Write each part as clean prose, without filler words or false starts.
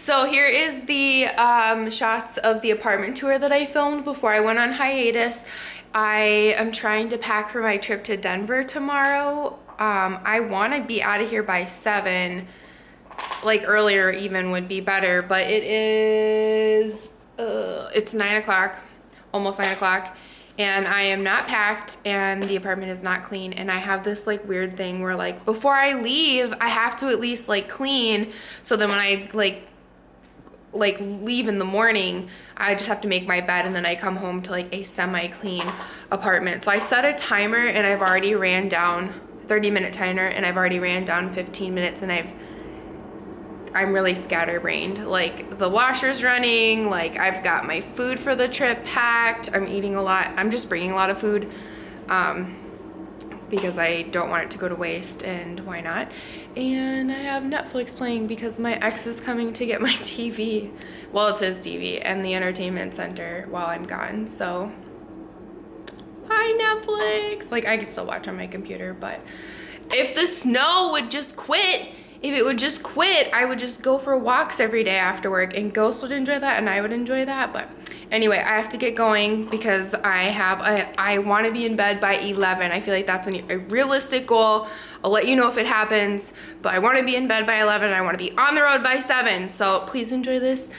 So here is the shots of the apartment tour that I filmed before I went on hiatus. I am trying to pack for my trip to Denver tomorrow. I want to be out of here by 7, like earlier even would be better, but it is, it's 9 o'clock, almost 9 o'clock. And I am not packed and the apartment is not clean, and I have this like weird thing where like before I leave I have to at least like clean, so then when I like leave in the morning I just have to make my bed and then I come home to like a semi-clean apartment. So I set a timer and I've already ran down 30-minute timer and I've already ran down 15 minutes and I'm really scatterbrained. Like the washer's running, like I've got my food for the trip packed. I'm eating a lot. I'm just bringing a lot of food because I don't want it to go to waste, and why not? And I have Netflix playing because my ex is coming to get my TV. Well, it's his TV and the entertainment center while I'm gone. So hi Netflix. Like I can still watch on my computer, but if the snow would just quit, if it would just quit, I would just go for walks every day after work, and Ghost would enjoy that and I would enjoy that. But anyway, I have to get going because I want to be in bed by 11. I feel like that's a realistic goal. I'll let you know if it happens, but I want to be in bed by 11. I want to be on the road by 7. So please enjoy this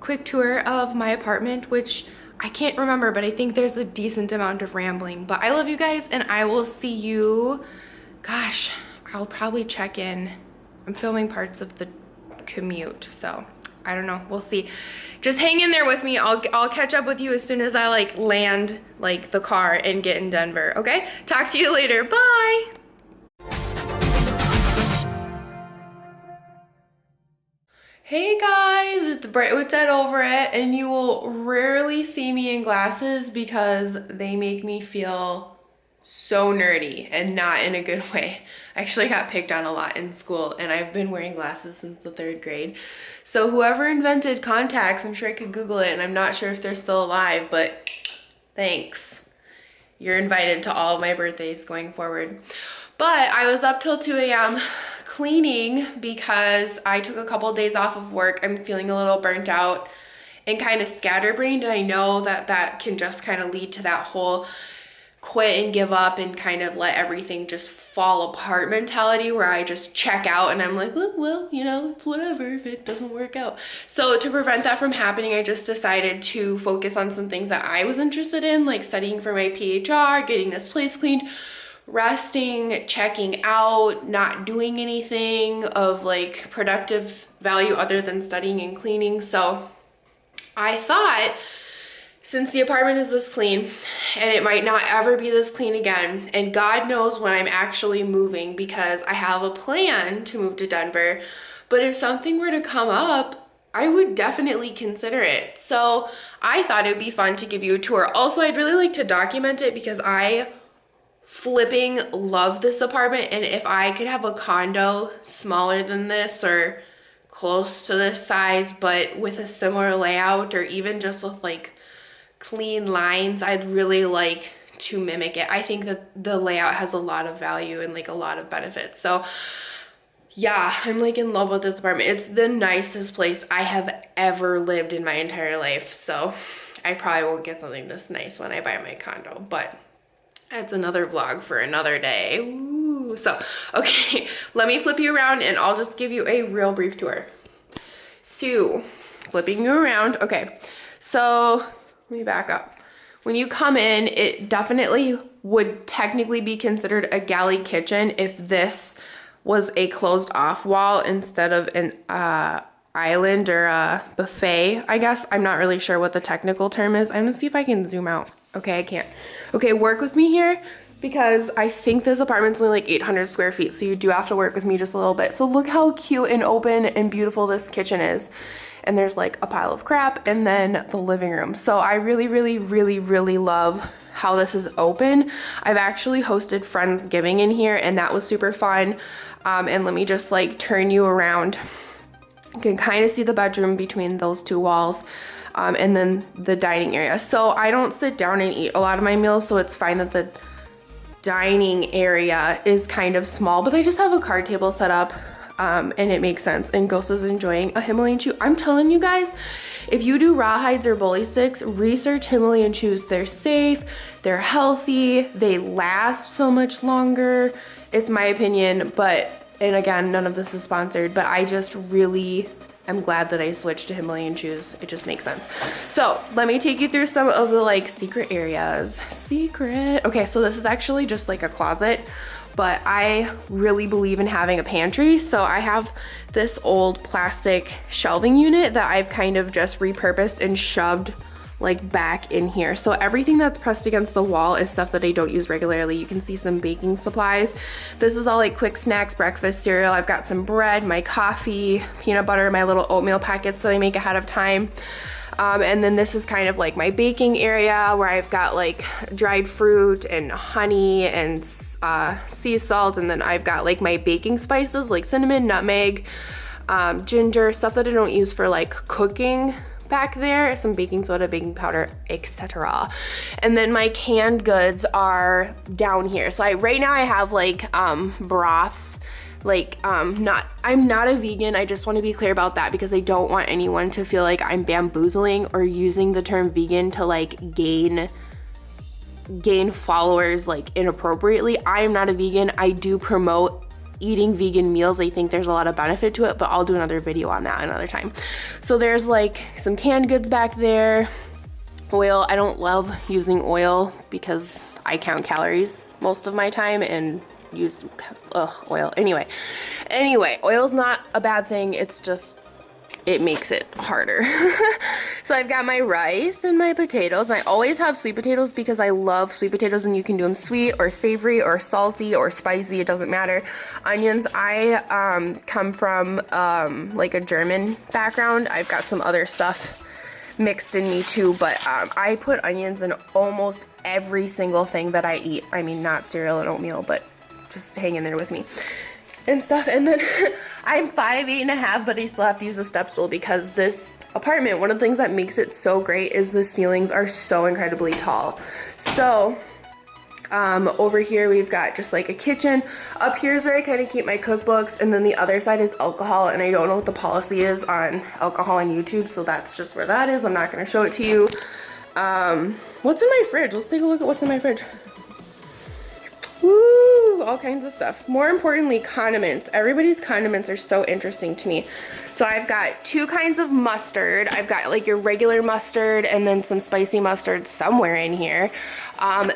quick tour of my apartment, which I can't remember, but I think there's a decent amount of rambling. But I love you guys, and I will see you, gosh, I'll probably check in. I'm filming parts of the commute, so I don't know, we'll see. Just hang in there with me. I'll catch up with you as soon as I like land like the car and get in Denver, okay? Talk to you later, bye. Hey guys, it's Bright with Dead Over It, and you will rarely see me in glasses because they make me feel so nerdy, and not in a good way. I actually got picked on a lot in school, and I've been wearing glasses since the 3rd grade. So whoever invented contacts, I'm sure I could Google it, and I'm not sure if they're still alive, but thanks. You're invited to all of my birthdays going forward. But I was up till 2 a.m. cleaning because I took a couple days off of work. I'm feeling a little burnt out and kind of scatterbrained, and I know that that can just kind of lead to that whole quit and give up and kind of let everything just fall apart mentality, where I just check out and I'm like, oh, well, you know, it's whatever if it doesn't work out. So to prevent that from happening, I just decided to focus on some things that I was interested in, like studying for my PHR, getting this place cleaned, resting, checking out, not doing anything of like productive value other than studying and cleaning. So I thought, since the apartment is this clean, and it might not ever be this clean again, and God knows when I'm actually moving because I have a plan to move to Denver, but if something were to come up, I would definitely consider it. So I thought it would be fun to give you a tour. Also, I'd really like to document it because I flipping love this apartment, and if I could have a condo smaller than this or close to this size but with a similar layout, or even just with like clean lines, I'd really like to mimic it. I think that the layout has a lot of value and like a lot of benefits. So yeah, I'm like in love with this apartment. It's the nicest place I have ever lived in my entire life. So I probably won't get something this nice when I buy my condo, but that's another vlog for another day. Ooh. So okay, let me flip you around and I'll just give you a real brief tour. So flipping you around, okay, so let me back up. When you come in, it definitely would technically be considered a galley kitchen if this was a closed off wall instead of an island or a buffet, I guess. I'm not really sure what the technical term is. I'm gonna see if I can zoom out. Okay, I can't. Okay, work with me here because I think this apartment's only like 800 square feet, so you do have to work with me just a little bit. So look how cute and open and beautiful this kitchen is. And there's like a pile of crap, and then the living room. So I really, really, really, really love how this is open. I've actually hosted Friendsgiving in here, and that was super fun. And let me just like turn you around. You can kind of see the bedroom between those two walls, and then the dining area. So I don't sit down and eat a lot of my meals, so it's fine that the dining area is kind of small, but I just have a card table set up. and it makes sense. And Ghost is enjoying a Himalayan chew. I'm telling you guys, if you do rawhides or bully sticks, research Himalayan chews. They're safe, they're healthy, they last so much longer. It's my opinion, and again, none of this is sponsored, but I just really am glad that I switched to Himalayan chews. It just makes sense. So let me take you through some of the like secret areas. Okay, so this is actually just like a closet, but I really believe in having a pantry. So I have this old plastic shelving unit that I've kind of just repurposed and shoved like back in here. So everything that's pressed against the wall is stuff that I don't use regularly. You can see some baking supplies. This is all like quick snacks, breakfast cereal. I've got some bread, my coffee, peanut butter, my little oatmeal packets that I make ahead of time. And then this is kind of like my baking area where I've got like dried fruit and honey and sea salt. And then I've got like my baking spices like cinnamon, nutmeg, ginger, stuff that I don't use for like cooking back there, some baking soda, baking powder, etc. And then my canned goods are down here. So right now I have like broths. Like I'm not a vegan. I just want to be clear about that because I don't want anyone to feel like I'm bamboozling or using the term vegan to like gain followers like inappropriately. I am not a vegan. I do promote eating vegan meals. I think there's a lot of benefit to it, but I'll do another video on that another time. So there's like some canned goods back there. Oil, I don't love using oil because I count calories most of my time and use oil. Anyway, oil's not a bad thing. It's just, it makes it harder. So I've got my rice and my potatoes. I always have sweet potatoes because I love sweet potatoes, and you can do them sweet or savory or salty or spicy. It doesn't matter. Onions, I come from like a German background. I've got some other stuff mixed in me too, but I put onions in almost every single thing that I eat. I mean, not cereal and oatmeal, but just hang in there with me and stuff. And then I'm 5'8.5", but I still have to use a step stool because this apartment, one of the things that makes it so great is the ceilings are so incredibly tall. So over here we've got just like a kitchen. Up here is where I kind of keep my cookbooks, and then the other side is alcohol, and I don't know what the policy is on alcohol on YouTube, so that's just where that is. I'm not going to show it to you. What's in my fridge? Let's take a look at what's in my fridge. Woo, all kinds of stuff. More importantly, condiments. Everybody's condiments are so interesting to me. So I've got two kinds of mustard. I've got like your regular mustard and then some spicy mustard somewhere in here.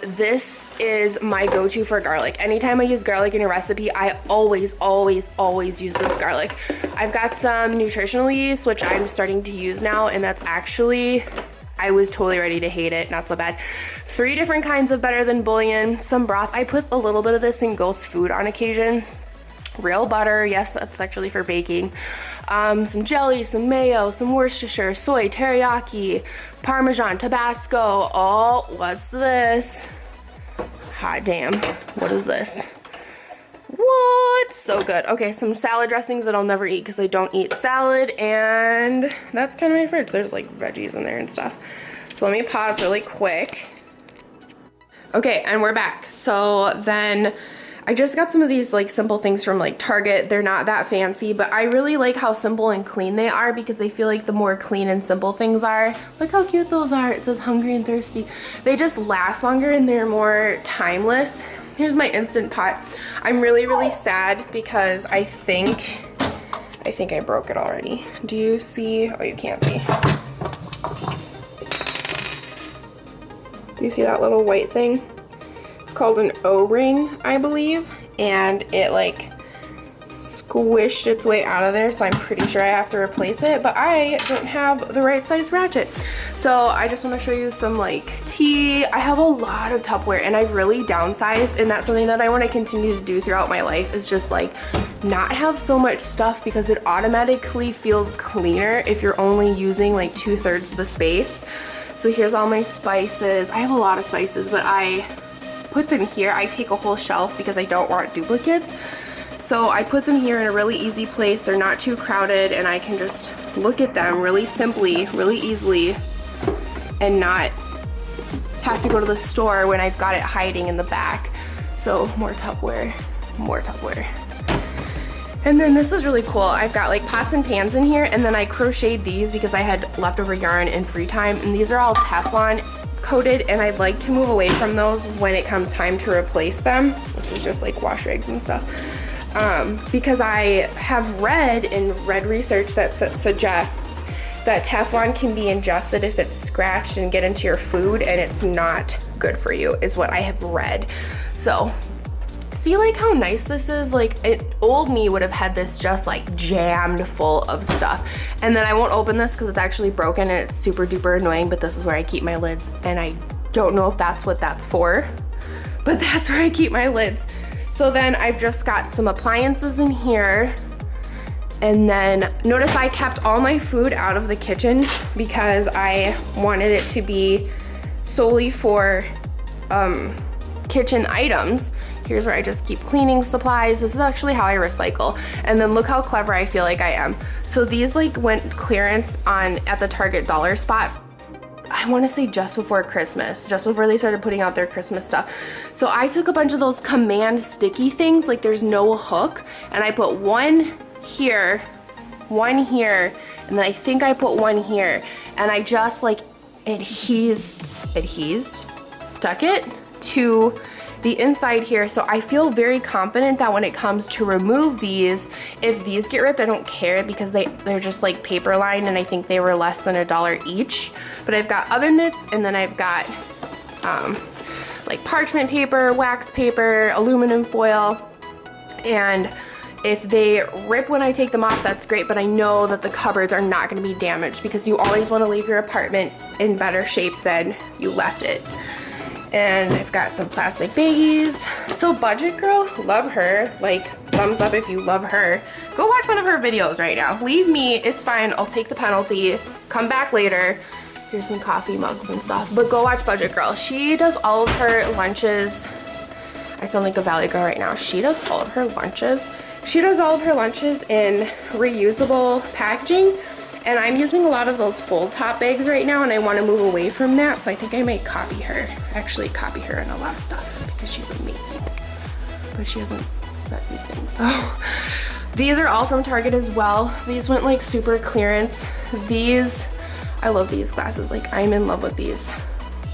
This is my go-to for garlic. Anytime I use garlic in a recipe, I always use this garlic. I've got some nutritional yeast, which I'm starting to use now, and that's actually, I was totally ready to hate it, not so bad. 3 different kinds of better than bouillon, some broth. I put a little bit of this in Ghost food on occasion. Real butter, yes, that's actually for baking. Some jelly, some mayo, some Worcestershire, soy, teriyaki, Parmesan, Tabasco. Oh, what's this? Hot damn, what is this? What? So good. Okay, some salad dressings that I'll never eat because I don't eat salad, and that's kind of my fridge. There's like veggies in there and stuff. So let me pause really quick. Okay, and we're back. So then I just got some of these like simple things from like Target. They're not that fancy, but I really like how simple and clean they are because I feel like the more clean and simple things are, look how cute those are. It says hungry and thirsty. They just last longer and they're more timeless. Here's my Instant Pot. I'm really sad because I think I broke it already. Do you see? Oh, you can't see. Do you see that little white thing? It's called an O-ring, I believe, and it like squished its way out of there, so I'm pretty sure I have to replace it, but I don't have the right size ratchet. So I just want to show you some like tea. I have a lot of Tupperware, and I've really downsized, and that's something that I want to continue to do throughout my life, is just like not have so much stuff, because it automatically feels cleaner if you're only using like 2/3 the space. So here's all my spices. I have a lot of spices, but I put them here. I take a whole shelf because I don't want duplicates. So I put them here in a really easy place. They're not too crowded, and I can just look at them really simply, really easily, and not have to go to the store when I've got it hiding in the back. So more Tupperware, more Tupperware. And then this is really cool. I've got like pots and pans in here, and then I crocheted these because I had leftover yarn in free time, and these are all Teflon coated, and I'd like to move away from those when it comes time to replace them. This is just like wash rags and stuff. Because I have read research that suggests that Teflon can be ingested if it's scratched and get into your food, and it's not good for you, is what I have read. So see like how nice this is? Like old me would have had this just like jammed full of stuff. And then I won't open this because it's actually broken and it's super duper annoying, but this is where I keep my lids, and I don't know if that's what that's for, but that's where I keep my lids. So then I've just got some appliances in here. And then notice I kept all my food out of the kitchen because I wanted it to be solely for kitchen items. Here's where I just keep cleaning supplies. This is actually how I recycle. And then look how clever I feel like I am. So these like went clearance at the Target dollar spot, I want to say just before Christmas, just before they started putting out their Christmas stuff. So I took a bunch of those command sticky things, like there's no hook, and I put one here, and then I think I put one here, and I just like stuck it to the inside here. So I feel very confident that when it comes to remove these, if these get ripped, I don't care because they're just like paper lined, and I think they were less than $1 each. But I've got oven mitts, and then I've got like parchment paper, wax paper, aluminum foil, and if they rip when I take them off, that's great, but I know that the cupboards are not gonna be damaged because you always wanna leave your apartment in better shape than you left it. And I've got some plastic baggies. So Budget Girl, love her. Like, thumbs up if you love her. Go watch one of her videos right now. Leave me, it's fine, I'll take the penalty. Come back later. Here's some coffee mugs and stuff. But go watch Budget Girl. She does all of her lunches. I sound like a Valley Girl right now. She does all of her lunches. She does all of her lunches in reusable packaging. And I'm using a lot of those fold top bags right now, and I want to move away from that, so I think I might copy her. Actually copy her in a lot of stuff because she's amazing. But she hasn't sent me things. So these are all from Target as well. These went like super clearance. These, I love these glasses. Like, I'm in love with these.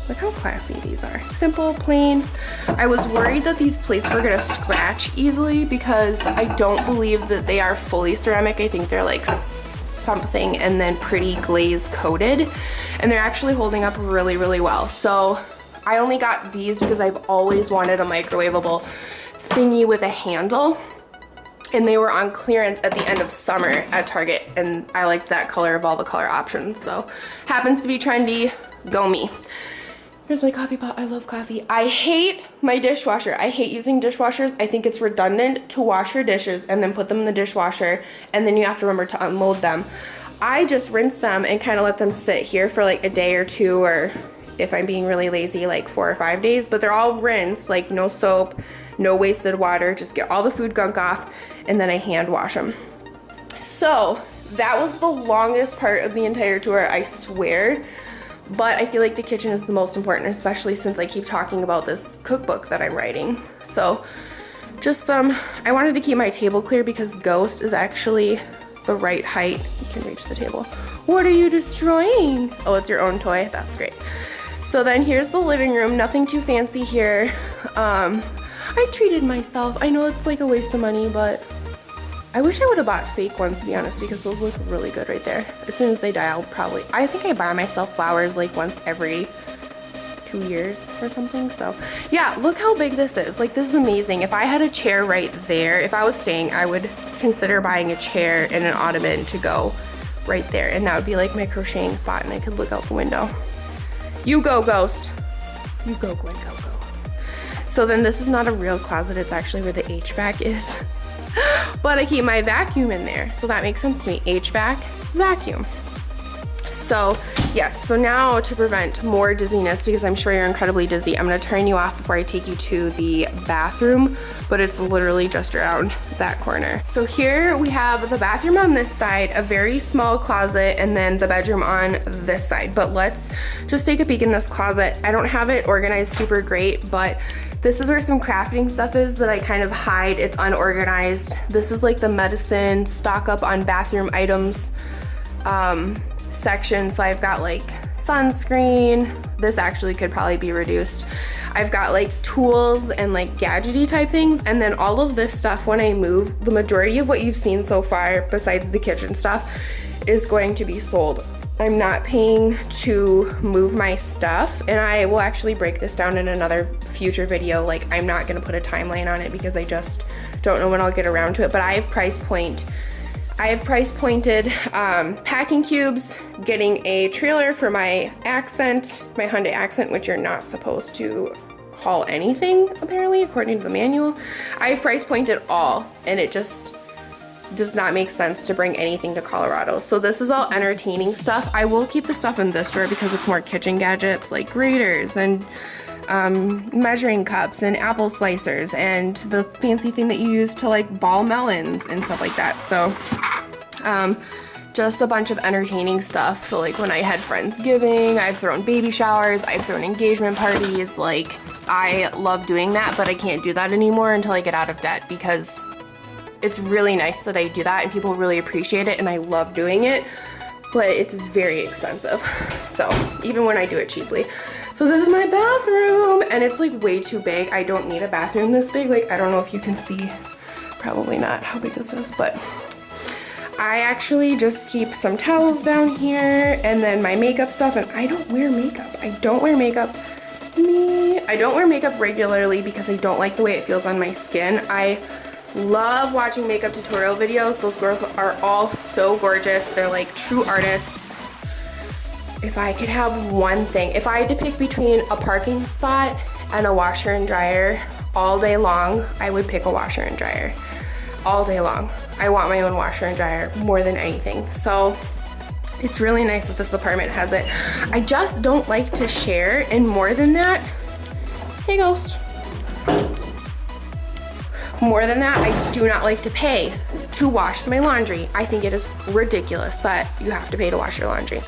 Look how classy these are. Simple, plain. I was worried that these plates were gonna scratch easily because I don't believe that they are fully ceramic. I think they're like something and then pretty glaze coated, and they're actually holding up really, really well. So I only got these because I've always wanted a microwavable thingy with a handle, and they were on clearance at the end of summer at Target, and I liked that color of all the color options. So happens to be trendy, go me. Here's my coffee pot. I love coffee. I hate my dishwasher. I hate using dishwashers. I think it's redundant to wash your dishes and then put them in the dishwasher, and then you have to remember to unload them. I just rinse them and kind of let them sit here for like a day or two, or if I'm being really lazy, like 4 or 5 days, but they're all rinsed, like no soap, no wasted water, just get all the food gunk off, and then I hand wash them. So that was the longest part of the entire tour, I swear. But I feel like the kitchen is the most important, especially since I keep talking about this cookbook that I'm writing. So just I wanted to keep my table clear because Ghost is actually the right height. You can reach the table. What are you destroying? Oh, it's your own toy. That's great. So then here's the living room. Nothing too fancy here. I treated myself. I know it's like a waste of money, but I wish I would have bought fake ones, to be honest, because those look really good right there. As soon as they die, I think I buy myself flowers like once every 2 years or something. So yeah, look how big this is. Like, this is amazing. If I had a chair right there, if I was staying, I would consider buying a chair and an ottoman to go right there. And that would be like my crocheting spot, and I could look out the window. You go, Ghost. You go, Gwen, go, go. So then this is not a real closet. It's actually where the HVAC is. But I keep my vacuum in there, so that makes sense to me. HVAC, vacuum. So yes, so now to prevent more dizziness, because I'm sure you're incredibly dizzy, I'm gonna turn you off before I take you to the bathroom, but it's literally just around that corner. So here we have the bathroom on this side, a very small closet, and then the bedroom on this side. But let's just take a peek in this closet. I don't have it organized super great, but This is where some crafting stuff is that I kind of hide. It's unorganized. This is like the medicine stock up on bathroom items section. So I've got like sunscreen. This actually could probably be reduced. I've got like tools and like gadgety type things. And then all of this stuff when I move, the majority of what you've seen so far, besides the kitchen stuff, is going to be sold. I'm not paying to move my stuff, and I will actually break this down in another future video. Like, I'm not gonna put a timeline on it because I just don't know when I'll get around to it, but I have price pointed packing cubes, getting a trailer for my Accent, my Hyundai Accent, which you're not supposed to haul anything, apparently, according to the manual. I've price pointed all, and it just does not make sense to bring anything to Colorado. So this is all entertaining stuff. I will keep the stuff in this drawer because it's more kitchen gadgets like graters and measuring cups and apple slicers and the fancy thing that you use to like ball melons and stuff like that. So just a bunch of entertaining stuff. So like when I had Friendsgiving, I've thrown baby showers, I've thrown engagement parties. Like, I love doing that, but I can't do that anymore until I get out of debt, because it's really nice that I do that and people really appreciate it and I love doing it, but it's very expensive. So even when I do it cheaply. So this is my bathroom, and it's like way too big. I don't need a bathroom this big. Like, I don't know if you can see, probably not how big this is, but I actually just keep some towels down here and then my makeup stuff. And I don't wear makeup. I don't wear makeup regularly because I don't like the way it feels on my skin. I love watching makeup tutorial videos. Those girls are all so gorgeous. They're like true artists. If I could have one thing, if I had to pick between a parking spot and a washer and dryer all day long, I would pick a washer and dryer all day long. I want my own washer and dryer more than anything. So it's really nice that this apartment has it. I just don't like to share, and more than that, hey ghost. More than that, I do not like to pay to wash my laundry. I think it is ridiculous that you have to pay to wash your laundry.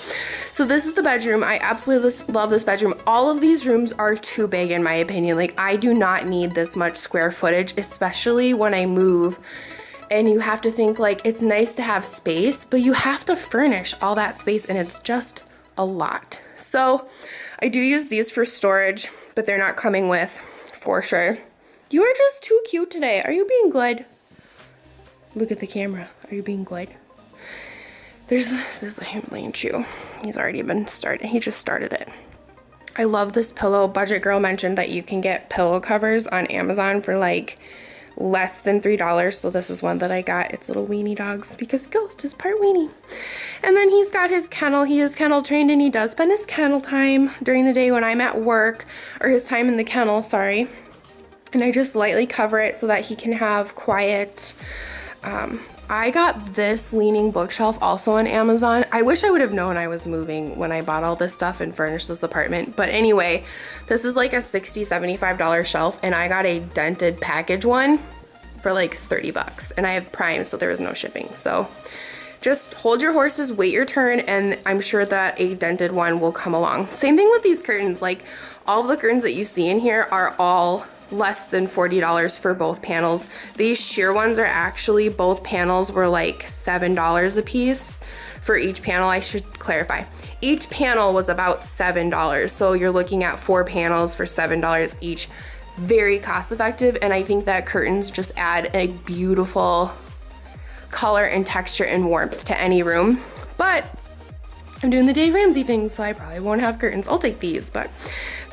So this is the bedroom. I absolutely love this bedroom. All of these rooms are too big in my opinion. Like, I do not need this much square footage, especially when I move. And you have to think, like, it's nice to have space, but you have to furnish all that space, and it's just a lot. So I do use these for storage, but they're not coming with, for sure. You are just too cute today. Are you being good? Look at the camera. Are you being good? This is a Himalayan shoe. He's already been started. He just started it. I love this pillow. Budget Girl mentioned that you can get pillow covers on Amazon for like less than $3. So this is one that I got. It's little weenie dogs because Ghost is part weenie. And then he's got his kennel. He is kennel trained, and he does spend his kennel time during the day when I'm at work, or his time in the kennel, sorry. And I just lightly cover it so that he can have quiet. I got this leaning bookshelf also on Amazon. I wish I would have known I was moving when I bought all this stuff and furnished this apartment. But anyway, this is like a $60, $75 shelf, and I got a dented package one for like 30 bucks. And I have Prime, so there was no shipping. So just hold your horses, wait your turn, and I'm sure that a dented one will come along. Same thing with these curtains. Like, all of the curtains that you see in here are all less than $40 for both panels. These sheer ones are actually, both panels were like $7 a piece for each panel. I should clarify. Each panel was about $7. So you're looking at 4 panels for $7 each. Very cost effective. And I think that curtains just add a beautiful color and texture and warmth to any room. But I'm doing the Dave Ramsey thing, so I probably won't have curtains. I'll take these, but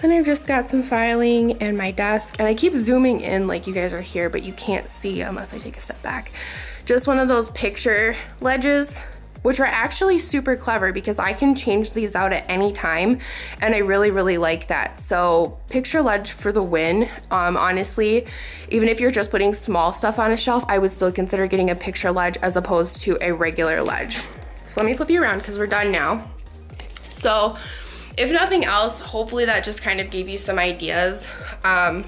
then I've just got some filing and my desk, and I keep zooming in like you guys are here, but you can't see unless I take a step back. Just one of those picture ledges, which are actually super clever because I can change these out at any time, and I really, really like that. So picture ledge for the win. Honestly, even if you're just putting small stuff on a shelf, I would still consider getting a picture ledge as opposed to a regular ledge. So let me flip you around because we're done now. So if nothing else, hopefully that just kind of gave you some ideas. I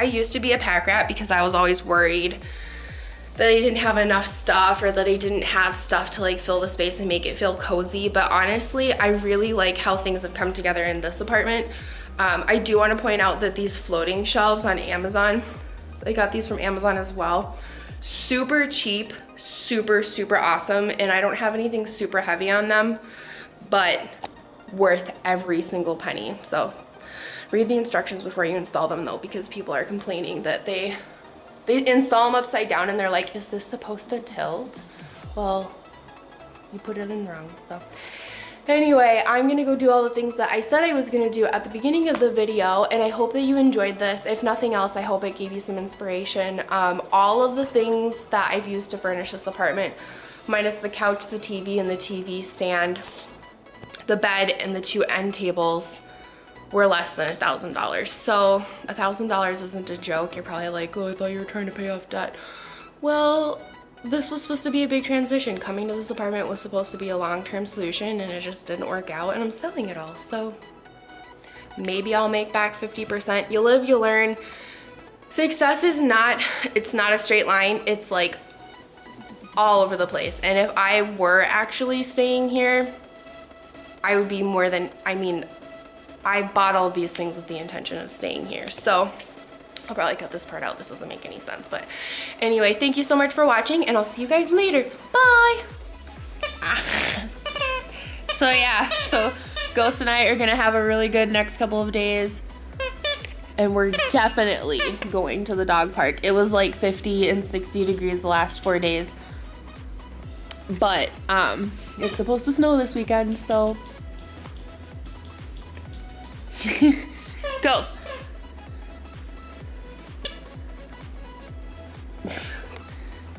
used to be a pack rat because I was always worried that I didn't have enough stuff, or that I didn't have stuff to like fill the space and make it feel cozy. But honestly, I really like how things have come together in this apartment. I do want to point out that these floating shelves on Amazon, I got these from Amazon as well. Super cheap, super, super awesome. And I don't have anything super heavy on them, but worth every single penny. So read the instructions before you install them though, because people are complaining that they install them upside down and they're like, is this supposed to tilt? Well, you put it in wrong, so. Anyway, I'm gonna go do all the things that I said I was gonna do at the beginning of the video, and I hope that you enjoyed this. If nothing else, I hope it gave you some inspiration. All of the things that I've used to furnish this apartment, minus the couch, the TV, and the TV stand, the bed, and the 2 end tables, were less than $1,000. So $1,000 isn't a joke. You're probably like, oh, I thought you were trying to pay off debt. Well, this was supposed to be a big transition. Coming to this apartment was supposed to be a long-term solution, and it just didn't work out, and I'm selling it all. So maybe I'll make back 50%. You live, you learn. Success is not, it's not a straight line. It's like all over the place. And if I were actually staying here, I would be more than, I mean, I bought all these things with the intention of staying here. So I'll probably cut this part out. This doesn't make any sense. But anyway, thank you so much for watching, and I'll see you guys later. Bye. So yeah, so Ghost and I are gonna have a really good next couple of days. And we're definitely going to the dog park. It was like 50 and 60 degrees the last 4 days. But it's supposed to snow this weekend, so. Ghost.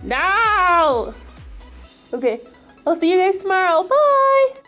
No! Okay, I'll see you guys tomorrow. Bye!